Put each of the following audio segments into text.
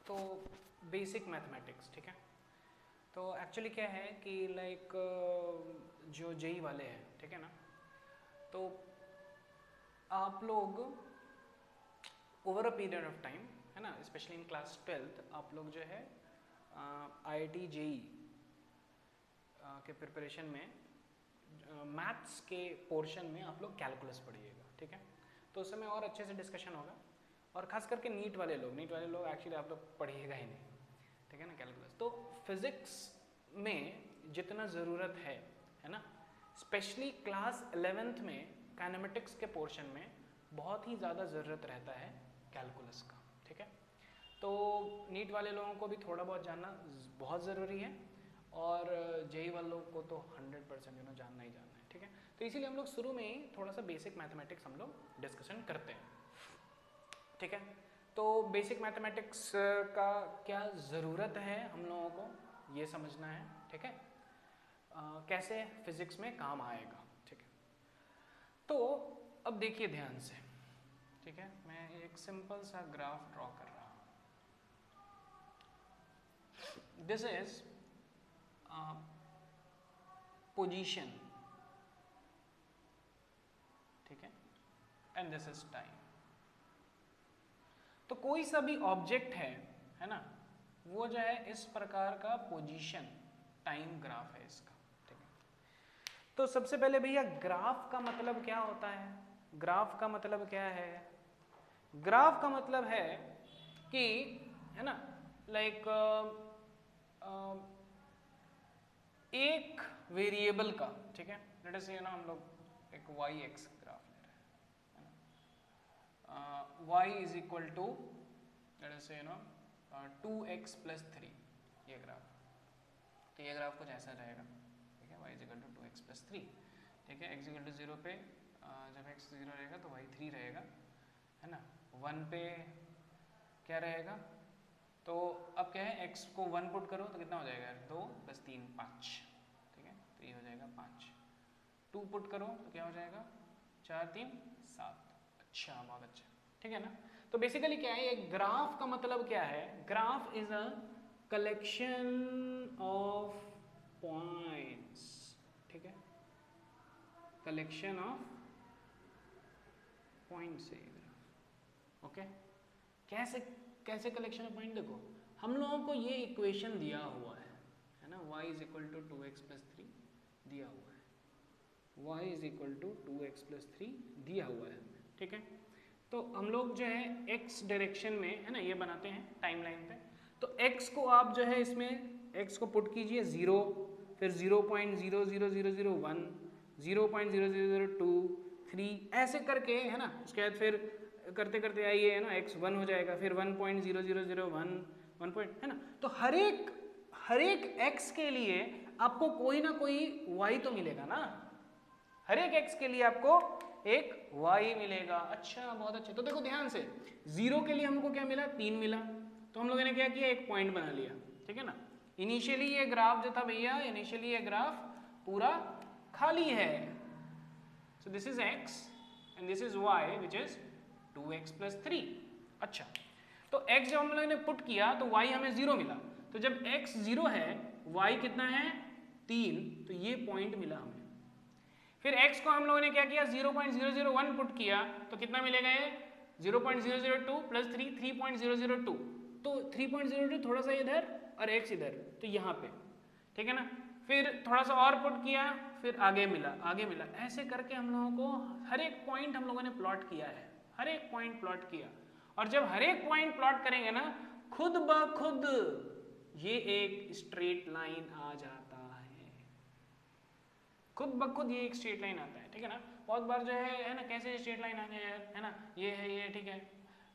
तो basic mathematics, ठीक है। तो एक्चुअली क्या है कि लाइक जो जेई वाले हैं, ठीक है ना, तो आप लोग over a period of time, है ना, स्पेशली इन क्लास 12th आप लोग जो है आईआईटी जेई के प्रिपरेशन में मैथ्स के पोर्शन में आप लोग कैलकुलस पढ़िएगा, ठीक है। तो उस समय और अच्छे से डिस्कशन होगा, और खास करके नीट वाले लोग एक्चुअली आप लोग पढ़िएगा ही नहीं, ठीक है ना, कैलकुलस। तो फिजिक्स में जितना ज़रूरत है ना, स्पेशली क्लास 11th में काइनेमेटिक्स के पोर्शन में बहुत ही ज़्यादा ज़रूरत रहता है कैलकुलस का, ठीक है। तो नीट वाले लोगों को भी थोड़ा बहुत जानना बहुत ज़रूरी है, और जेई वालों को तो 100% जानना ही जानना है, ठीक है। तो इसीलिए हम लोग शुरू में ही थोड़ा सा बेसिक मैथमेटिक्स हम लोग डिस्कशन करते हैं, ठीक है। तो बेसिक मैथमेटिक्स का क्या ज़रूरत है हम लोगों को ये समझना है, ठीक है। कैसे फिजिक्स में काम आएगा, ठीक है। तो अब देखिए ध्यान से, ठीक है, मैं एक सिंपल सा ग्राफ ड्रॉ कर रहा हूँ। दिस इज पोजीशन, ठीक है, एंड दिस इज टाइम। तो कोई सा भी ऑब्जेक्ट है ना, वो जो है इस प्रकार का पोजीशन टाइम ग्राफ है इसका, ठीक है। तो सबसे पहले भैया ग्राफ का मतलब क्या होता है? ग्राफ का मतलब क्या है? ग्राफ का मतलब है कि, है ना, लाइक एक वेरिएबल का, ठीक है, लेट अस से ना हम लोग एक वाई एक्स ग्राफ ले रहे हैं, है ना, Y is equal to let us say 2x + 3, ये ग्राफ। तो ये ग्राफ कुछ ऐसा रहेगा, ठीक है, y is equal to 2x + 3, ठीक है। x इक्वल टू 0 पे जब x 0 रहेगा तो y 3 रहेगा, है ना। 1 पे क्या रहेगा? तो अब क्या है, x को 1 पुट करो तो कितना हो जाएगा? 2 + 3 5, ठीक है, तो ये हो जाएगा 5। 2 पुट करो तो क्या हो जाएगा? 4 3 7। अच्छा, बहुत अच्छा, ठीक है ना। तो बेसिकली क्या है, एक ग्राफ का मतलब क्या है? Graph is a collection of points, ठीक है, कलेक्शन ऑफ पॉइंट्स है ग्राफ, ओके। कैसे कैसे कलेक्शन ऑफ पॉइंट? देखो हम लोगों को ये इक्वेशन दिया हुआ है ना, y is equal to 2x + 3 दिया हुआ है, y is equal to 2x + 3 दिया हुआ है, ठीक है। तो हम लोग जो है x डायरेक्शन में, है ना, ये बनाते हैं टाइम लाइन पे। तो x को आप जो है इसमें x को पुट कीजिए 0, फिर 0.00001, 0.0002, 3 ऐसे करके, है ना। उसके बाद फिर करते करते आइए, है ना, x 1 हो जाएगा, फिर 1.0001 1 पॉइंट, है ना। तो हर एक x के लिए आपको कोई ना कोई y तो मिलेगा ना, हर एक x के लिए आपको एक y मिलेगा। अच्छा, बहुत अच्छे। तो देखो ध्यान से, 0 के लिए हमको क्या मिला? 3 मिला। तो हम लोगों ने क्या किया? एक पॉइंट बना लिया, ठीक है ना। इनिशियली ये ग्राफ जो था भैया, इनिशियली ये ग्राफ पूरा खाली है। So this is x and this is y which is 2x + 3। अच्छा, तो x जब हम लोगों ने पुट किया तो y हमें 0 मिला। तो जब x 0 है, y कितना है? 3, तो ये पॉइंट मिला हमें। फिर x को हम लोगों ने क्या किया? 0.001 पुट किया तो कितना मिलेगा? ये 0.002 + 3 3.002। तो 3.02 थोड़ा सा इधर और x इधर, तो यहाँ पे, ठीक है ना। फिर थोड़ा सा और पुट किया, फिर आगे मिला, आगे मिला, ऐसे करके हम लोगों को हर एक पॉइंट हम लोगों ने प्लॉट किया है, हर एक पॉइंट प्लॉट किया। और जब हर एक पॉइंट प्लॉट करेंगे ना, खुद ब खुद ये एक स्ट्रेट लाइन आ जाता है, खुद ब खुद ये एक स्ट्रेट लाइन आता है, ठीक है ना। बहुत बार जो है ना, कैसे स्ट्रेट लाइन आ जाए, है ना, ये है ये, ठीक है।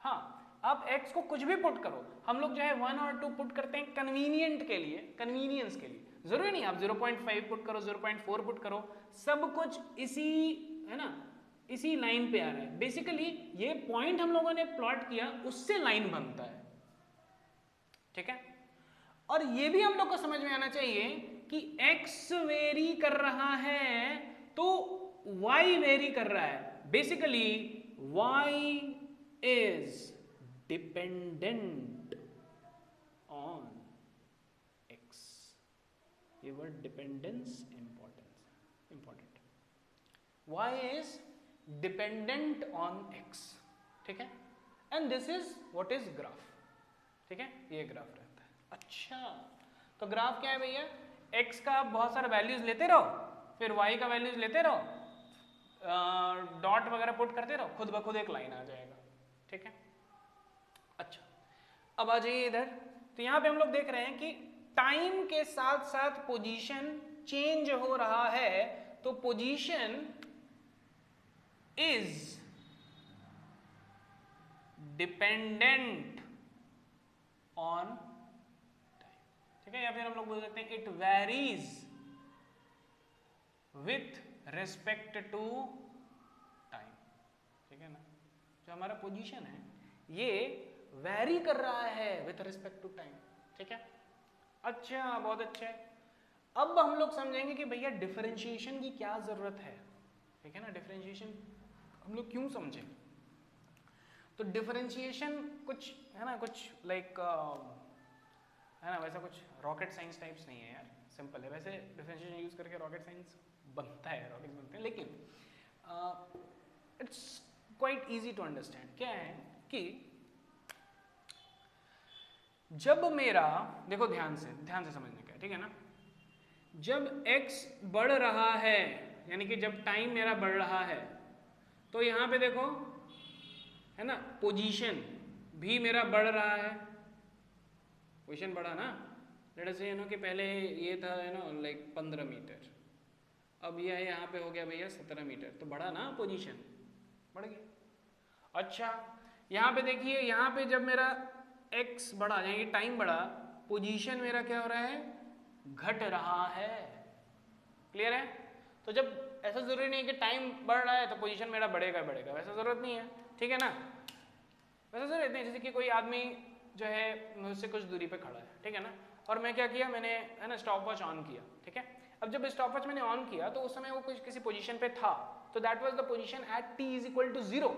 हाँ, आप x को कुछ भी पुट करो, हम लोग जो है 1 और 2 पुट करते हैं कन्वीनियंट के लिए, कन्वीनियंस के लिए। जरूरी नहीं आप 0.5 पुट करो, 0.4 पुट करो, सब कुछ इसी, है ना, इसी लाइन पे आ रहा है। बेसिकली ये पॉइंट हम लोगों ने प्लॉट किया, उससे लाइन बनता है, ठीक है। और ये भी हम लोग को समझ में आना चाहिए कि x वेरी कर रहा है तो y वेरी कर रहा है। Basically y is dependent on X, ये word dependence important, Y is dependent on X, ठीक है, and this is what is graph, ठीक है, ये ग्राफ रहता है। अच्छा, तो ग्राफ क्या है भैया, एक्स का आप बहुत सारे वैल्यूज लेते रहो, फिर वाई का वैल्यूज लेते रहो, डॉट वगैरह पुट करते रहो, खुद ब खुद एक लाइन आ जाएगा, ठीक है। अच्छा, अब आ जाइए इधर, तो यहाँ पे हम लोग देख रहे हैं कि टाइम के साथ साथ पोजीशन चेंज हो रहा है, तो position is dependent on time, ठीक है, या फिर हम लोग बोल सकते हैं it varies with respect to time, ठीक है ना। जो हमारा पोजीशन है ये वैरी कर रहा है विथ रिस्पेक्ट टू टाइम, ठीक है। अच्छा, बहुत अच्छा है। अब हम लोग समझेंगे कि भैया डिफरेंशिएशन की क्या जरूरत है, ठीक है ना। डिफरेंशिएशन हम लोग क्यों समझें, तो डिफरेंशिएशन कुछ है ना, कुछ लाइक है ना, वैसा कुछ रॉकेट साइंस टाइप्स नहीं है यार, सिंपल है। वैसे डिफरेंशिएशन यूज करके रॉकेट साइंस बनता है, रॉकेट्स बनते हैं, लेकिन it's quite easy to understand. क्या है कि जब मेरा, देखो ध्यान से समझने का, ठीक है ना, जब x बढ़ रहा है, यानी कि जब टाइम मेरा बढ़ रहा है, तो यहाँ पे देखो है ना, पोजीशन भी मेरा बढ़ रहा है, पोजीशन बढ़ा ना, लेट अस से यू नो कि पहले ये था यू नो लाइक 15 मीटर, अब ये यहाँ पे हो गया भैया 17 मीटर, तो बढ़ा ना, पोजीशन बढ़ गया। अच्छा, यहाँ पे देखिए, यहाँ पे जब मेरा x बढ़ा यानी टाइम बढ़ा, पोजीशन मेरा क्या हो रहा है, घट रहा है, क्लियर है। तो जब ऐसा जरूरी नहीं है कि टाइम बढ़ रहा है तो पोजीशन मेरा बढ़ेगा, वैसा जरूरत नहीं है, ठीक है ना, वैसा जरूरत नहीं है। जैसे कि कोई आदमी जो है मुझसे कुछ दूरी पे खड़ा है, ठीक है ना, और मैं क्या किया, मैंने है ना स्टॉप वॉच ऑन किया, ठीक है। अब जब स्टॉप वॉच मैंने ऑन किया तो उस समय वो कुछ किसी पोजीशन पे था, तो that was the position at t is equal to 0।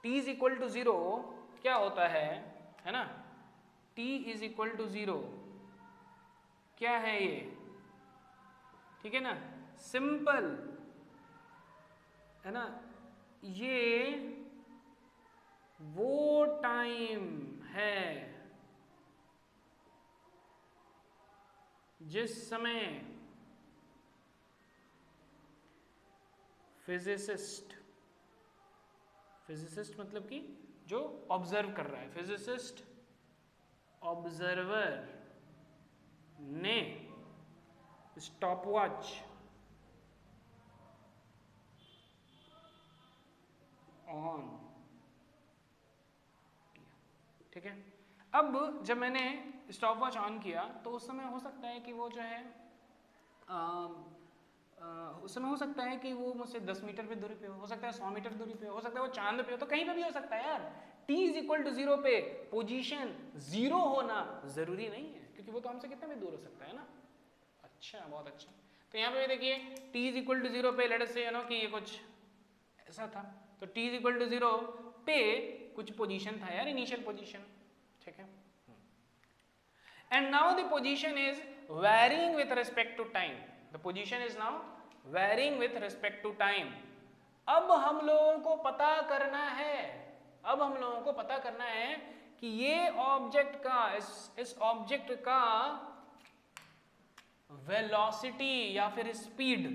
t is equal to 0 क्या होता है ना, t इज इक्वल टू 0 क्या है ये, ठीक है ना, सिंपल है ना, ये वो टाइम है जिस समय फिजिसिस्ट मतलब कि जो ऑब्जर्व कर रहा है, फिजिसिस्ट ऑब्जर्वर ने स्टॉपवॉच ऑन, ठीक है। अब जब मैंने स्टॉपवॉच ऑन किया तो उस समय हो सकता है कि वो जो है उस समय हो सकता है कि वो मुझसे 10 मीटर पे दूरी पे हो सकता है 100 मीटर दूरी पे हो सकता है वो चांद पे हो, तो कहीं पे भी हो सकता है यार। t इज इक्वल टू 0 पे पोजीशन 0 होना जरूरी नहीं है, क्योंकि वो तो हमसे कितना भी दूर हो सकता है ना। अच्छा, बहुत अच्छा। तो यहाँ पे भी देखिए t इज इक्वल टू 0 पे लेट अस से यू नो कि ये कुछ ऐसा था, तो t इज इक्वल टू 0 पे कुछ पोजीशन था यार, इनिशियल पोजीशन, ठीक है। And now the position is varying with respect to time, the position is now varying with respect to time. अब हम लोगों को पता करना है, कि ये ऑब्जेक्ट का, इस ऑब्जेक्ट का वेलोसिटी या फिर स्पीड,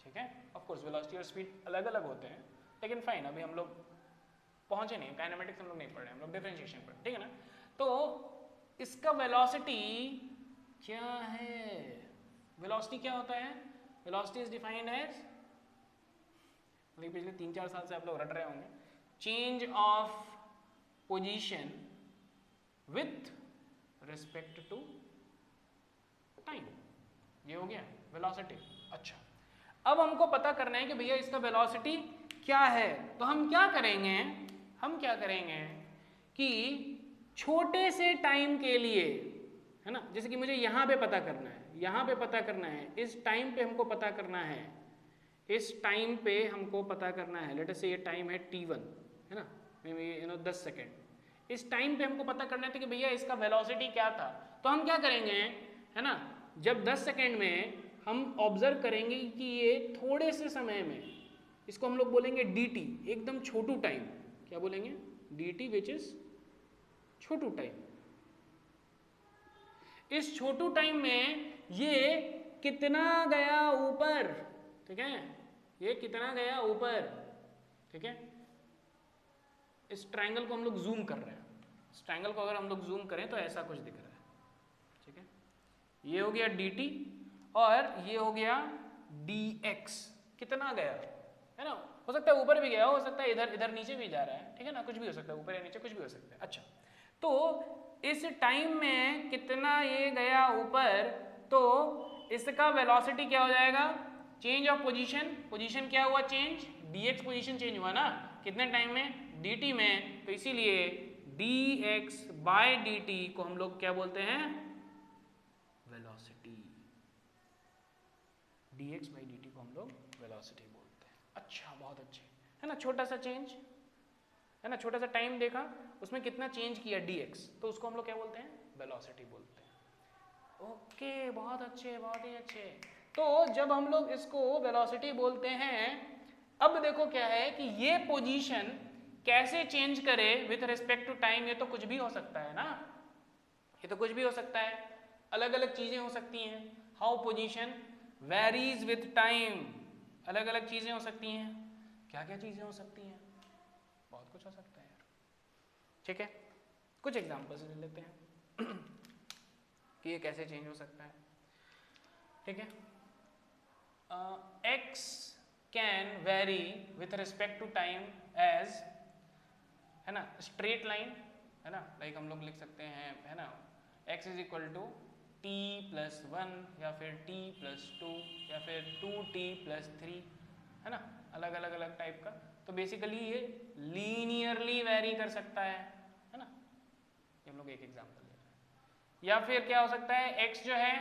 ठीक है। ऑफ कोर्स वेलोसिटी और स्पीड अलग अलग होते हैं, लेकिन फाइन, अभी हम लोग पहुंचे नहीं, काइनेमेटिक्स हम लोग नहीं पढ़ रहे, हम लोग डिफरेंशिएशन पढ़, ठीक है ना। तो इसका वेलोसिटी क्या है, वेलोसिटी क्या होता है, वेलोसिटी इज डिफाइंड एज, पिछले 3-4 साल से आप लोग रट रहे होंगे, change of position with respect to time, ये हो गया वेलोसिटी। अच्छा, अब हमको पता करना है कि भैया इसका वेलोसिटी क्या है, तो हम क्या करेंगे कि छोटे से टाइम के लिए, है ना, जैसे कि मुझे यहाँ पे पता करना है, इस टाइम पे हमको पता करना है, लेट अस से ये टाइम है t1, है ना, मे बी 10 सेकेंड, इस टाइम पे हमको पता करना था कि भैया इसका वेलोसिटी क्या था, तो हम क्या करेंगे, है ना, जब 10 सेकेंड में हम ऑब्जर्व करेंगे कि ये थोड़े से समय में, इसको हम लोग बोलेंगे dt, एकदम छोटू टाइम, क्या बोलेंगे, dt which is Chhotu time. इस छोटू टाइम में ये कितना गया ऊपर, ठीक है, ये कितना गया ऊपर, ठीक है। इस ट्रायंगल को हम लोग जूम कर रहे हैं, इस ट्रायंगल को अगर हम लोग जूम करें तो ऐसा कुछ दिख रहा है, ठीक है। ये हो गया dt और ये हो गया dx, कितना गया, है ना, हो सकता है ऊपर भी गया, हो सकता है इधर इधर नीचे भी जा रहा है, ठीक है ना, कुछ भी हो सकता है, ऊपर या नीचे कुछ भी हो सकता है। अच्छा, तो इस टाइम में कितना ये गया ऊपर, तो इसका वेलोसिटी क्या हो जाएगा, चेंज ऑफ पोजीशन, पोजीशन क्या हुआ चेंज, dx पोजीशन चेंज हुआ ना, कितने टाइम में, dt में, तो इसीलिए dx बाय dt को हम लोग क्या बोलते हैं, वेलोसिटी, dx बाय dt को हम लोग वेलोसिटी बोलते हैं। अच्छा, बहुत अच्छे, है ना, छोटा सा चेंज, है ना, छोटा सा टाइम देखा, उसमें कितना चेंज किया dx, तो उसको हम लोग क्या बोलते हैं, वेलोसिटी बोलते हैं। ओके, बहुत अच्छे, बहुत ही अच्छे। तो जब हम लोग इसको वेलोसिटी बोलते हैं, अब देखो क्या है कि ये पोजीशन कैसे चेंज करे विथ रिस्पेक्ट टू टाइम, ये तो कुछ भी हो सकता है ना, ये तो कुछ भी हो सकता है, अलग अलग चीजें हो सकती हैं। How position varies with time, अलग अलग चीजें हो सकती हैं, क्या क्या चीजें हो सकती हैं, बहुत कुछ हो सकता है यार, ठीक है। कुछ एग्जांपल्स ले लेते हैं कि ये कैसे चेंज हो सकता है, ठीक है। x can vary with respect to time as, है ना, स्ट्रेट लाइन, है ना, लाइक हम लोग लिख सकते हैं, है ना, x is equal to t plus 1 या फिर t प्लस 2 या फिर 2t प्लस 3, है ना, अलग अलग अलग टाइप का। तो बेसिकली ये लीनियरली वेरी कर सकता है ना, ये हम लोग एक एग्जांपल ले रहे हैं। या फिर क्या हो सकता है, x जो है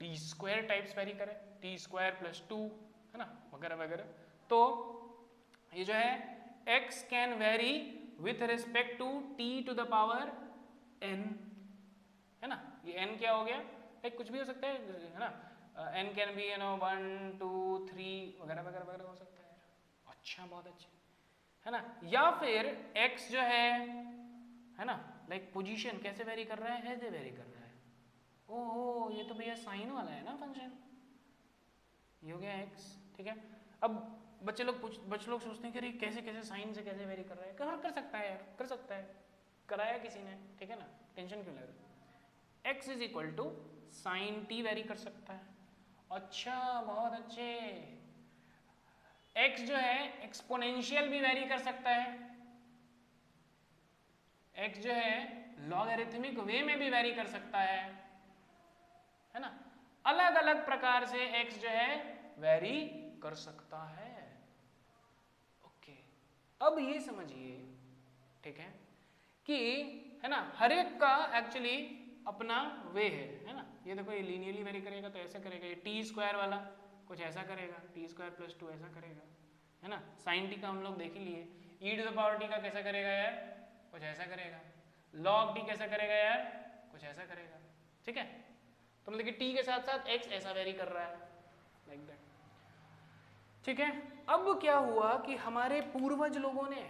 टी स्क्वायर टाइप्स वेरी करे, टी स्क्वायर प्लस 2, है ना, वगैरह वगैरह। तो ये जो है x can vary with respect to t to the power n, है ना, ये n क्या हो गया, लाइक कुछ भी हो सकता है ना, n can be, you know, 1 2 3 वगैरह वगैरह वगैरह हो सकता है। अच्छा, बहुत अच्छे, है ना। या फिर x जो है ना, लाइक पोजीशन कैसे वेरी कर रहा है, ऐसे वेरी कर रहा है। ओहो, ये तो भैया साइन वाला है ना फंक्शन, ये हो गया x, ठीक है। अब बच्चे लोग सोचते हैं कि अरे कैसे कैसे साइन से कैसे वेरी कर रहा है, कर सकता है यार, कर सकता है, कराया किसी ने, ठीक है ना, टेंशन क्यों ले रहे हो। x is equal to sine t vary कर सकता है। अच्छा, बहुत अच्छे। x जो है एक्सपोनेंशियल भी वेरी कर सकता है, x जो है लॉगरिथमिक वे में भी वेरी कर सकता है ना, अलग अलग प्रकार से x जो है वेरी कर सकता है। ओके, अब ये समझिए, ठीक है, कि है ना, हर एक का एक्चुअली अपना वे है ना। ये देखो, ये लीनियरली वेरी करेगा तो ऐसा करेगा, ये टी स्क्वायर वाला कुछ ऐसा करेगा, टी स्क्वायर प्लस 2 ऐसा करेगा, है ना। साइन टी का हम लोग देख ही लिए, ई टू द पावर टी का कैसा करेगा यार, कुछ ऐसा करेगा, लॉग टी कैसा करेगा यार, कुछ ऐसा करेगा, ठीक है। तो मतलब कि टी के साथ साथ एक्स ऐसा वेरी कर रहा है, लाइक दैट, ठीक है। अब क्या हुआ कि हमारे पूर्वज लोगों ने,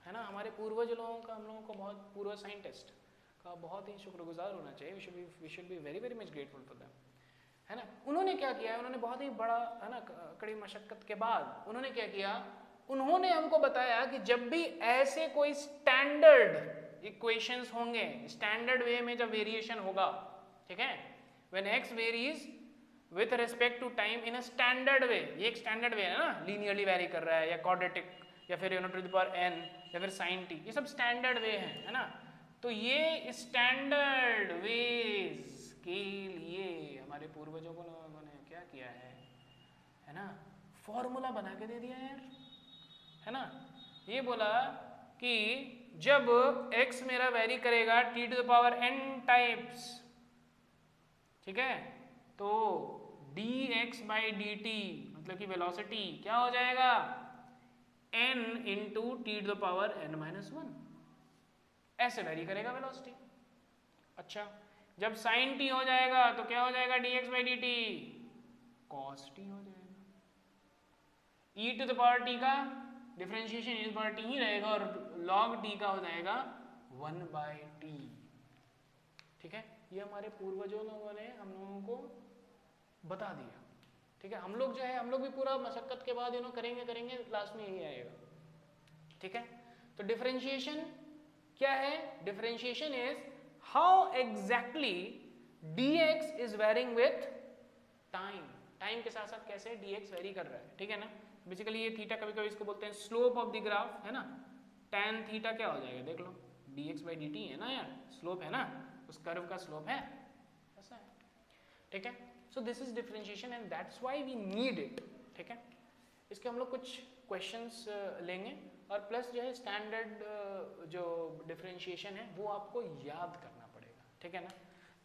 है ना, हमारे पूर्वज लोगों का, हम लोगों को बहुत, पूर्वज साइंटिस्ट का बहुत ही शुक्रगुजार होना चाहिए, we should be very very much grateful for them, है ना। उन्होंने क्या किया, उन्होंने बहुत ही बड़ा, है ना, कड़ी मशक्कत के बाद उन्होंने क्या किया, उन्होंने हमको बताया कि जब भी ऐसे कोई स्टैंडर्ड इक्वेशंस होंगे, स्टैंडर्ड वे में जब वेरिएशन होगा, ठीक है, when x varies with respect to time in a standard way, ये एक स्टैंडर्ड वे है ना, लीनियरली वेरी कर रहा है, या क्वाड्रेटिक, या फिर टू द पावर n, या फिर साइन टी, ये सब स्टैंडर्ड वे है ना। तो ये स्टैंडर्ड वेज के लिए हमारे पूर्वजों को लोगों ने क्या किया है ना, फॉर्मूला बना के दे दिया यार, है ना। ये बोला कि जब x मेरा वेरी करेगा t to the power n types, ठीक है, तो dx बाई dt मतलब कि वेलोसिटी क्या हो जाएगा, n into T to the power n minus 1, ऐसे वेरी करेगा वेलोसिटी। अच्छा, जब साइन टी हो जाएगा तो क्या हो जाएगा, dx by D T cos T हो जाएगा। e to the power t का differentiation e to the power t ही रहेगा और log t का हो जाएगा 1 बाई टी। ठीक है, ये हमारे पूर्वजों लोगों ने हम लोगों को बता दिया। ठीक है, हम लोग जो है हम लोग भी पूरा मशक्कत के बाद करेंगे लास्ट में यही आएगा। ठीक है, तो डिफरेंशिएशन क्या है, differentiation is how exactly dx is varying with time, time के साथ साथ कैसे dx वेरी कर रहा है। ठीक है ना, बेसिकली ये थीटा कभी कभी इसको बोलते हैं स्लोप ऑफ द ग्राफ, है ना। tan थीटा क्या हो जाएगा, देख लो dx बाई डी टी है ना यार, स्लोप है ना, उस कर्व का स्लोप है, ऐसा है। ठीक है, so this is differentiation and that's why we need it. ठीक है, इसके हम लोग कुछ क्वेश्चंस लेंगे और प्लस जो है स्टैंडर्ड जो डिफरेंशिएशन है वो आपको याद करना पड़ेगा। ठीक है ना,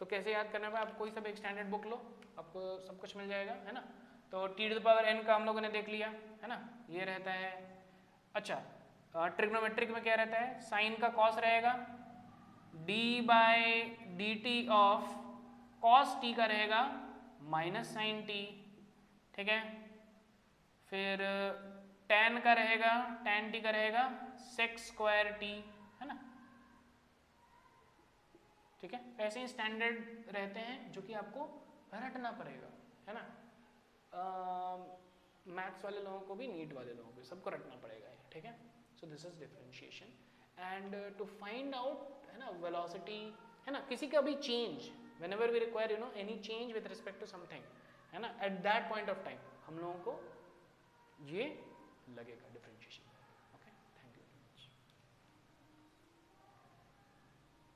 तो कैसे याद करना है, आप कोई सब एक स्टैंडर्ड बुक लो, आपको सब कुछ मिल जाएगा, है ना। तो T to the power n का हम लोगों ने देख लिया, है ना, ये रहता है। अच्छा, ट्रिग्नोमेट्रिक में क्या रहता है, साइन का कॉस रहेगा, d by D T of cos T का रहेगा माइनस साइन टी। ठीक है, फिर tan का रहेगा, tan t का रहेगा सेक स्क्वायर टी, है ना। ठीक है, ऐसे ही स्टैंडर्ड रहते हैं जो कि आपको रटना पड़ेगा, है ना। मैथ्स वाले लोगों को भी, नीट वाले लोगों को, सबको रटना पड़ेगा ये। ठीक है, so this is differentiation and to find out, है ना, वेलोसिटी, है ना, किसी का भी change, whenever we require any change with respect to something, है ना, at that point of time हम लोगों को ये लगेगा डिफरेंशिएशन।